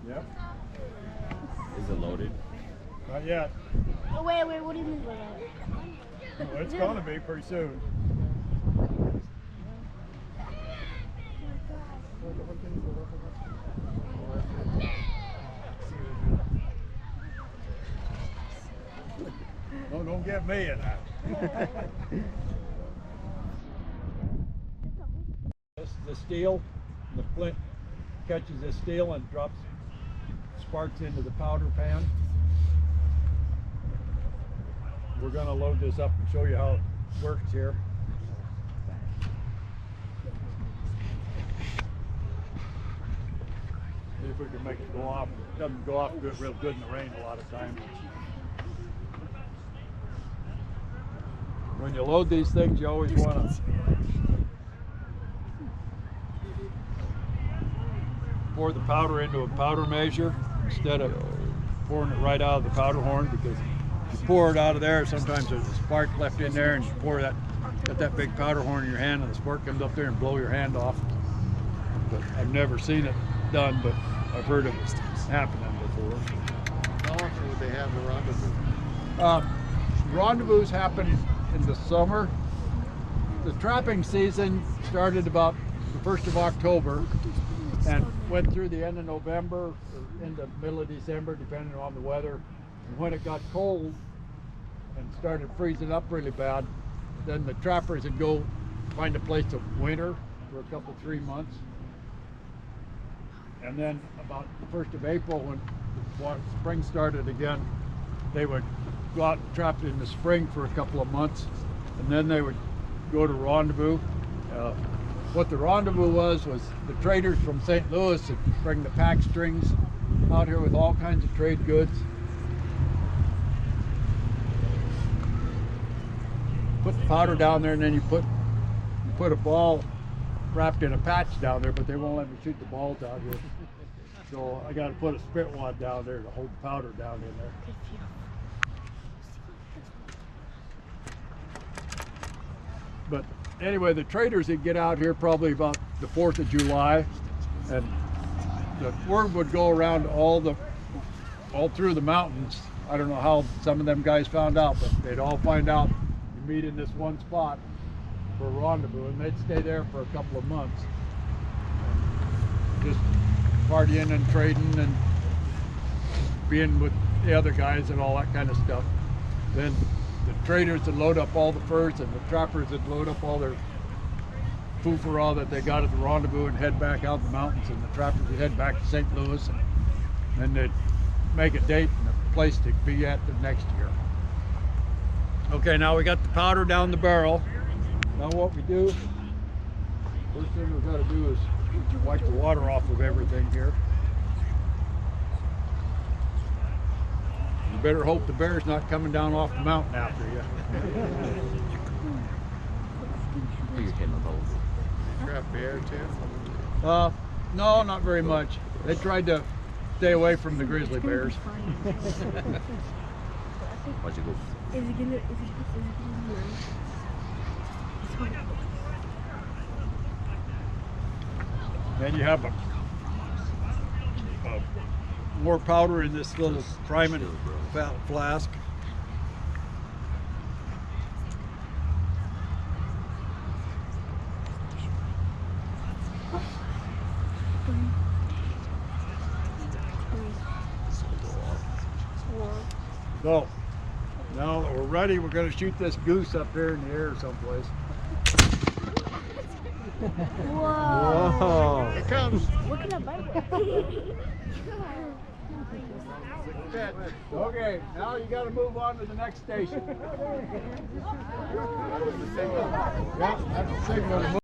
Yep. Is it loaded? Not yet. Oh, wait, what do you mean by that? Well, it's going to be pretty soon. No, don't get me in that. This is the steel. The flint catches this steel and drops sparks into the powder pan. We're going to load this up and show you how it works here. See if we can make it go off. It doesn't go off real good in the rain a lot of times. When you load these things, you always want to pour the powder into a powder measure instead of pouring it right out of the powder horn, because you pour it out of there, sometimes there's a spark left in there, and you pour that, got that big powder horn in your hand, and the spark comes up there and blow your hand off. But I've never seen it done, but I've heard of it happening before. How often would they have the rendezvous? Rendezvous happen in the summer. The trapping season started about the 1st of October and went through the end of November or into the middle of December, depending on the weather. And when it got cold and started freezing up really bad, then the trappers would go find a place to winter for a couple, 3 months. And then about the 1st of April, when spring started again, they would go out and trap in the spring for a couple of months, and then they would go to rendezvous. What the rendezvous was the traders from St. Louis would bring the pack strings out here with all kinds of trade goods. Put the powder down there, and then you put a ball wrapped in a patch down there, but they won't let me shoot the balls out here. So I got to put a spit wad down there to hold the powder down in there. But anyway, the traders would get out here probably about the 4th of July, and the word would go around all through the mountains. I don't know how some of them guys found out, but they'd all find out you meet in this one spot for a rendezvous, and they'd stay there for a couple of months, just partying and trading and being with the other guys and all that kind of stuff. Then the traders would load up all the furs, and the trappers would load up all their foofara that they got at the rendezvous and head back out the mountains, and the trappers would head back to St. Louis, and then they'd make a date and a place to be at the next year. Okay, now we got the powder down the barrel. Now what we do, first thing we've got to do is wipe the water off of everything here. You better hope the bear's not coming down off the mountain after you. You're hitting the hole. Trap bear too? No, not very much. They tried to stay away from the grizzly bears. Why'd you go? Is it gonna Then you have more powder in this little priming flask. So, now that we're ready, we're going to shoot this goose up here in the air someplace. Whoa. Whoa. Here it comes. What can I buy? Okay, now you got to move on to the next station. Yeah, that's the signal to move.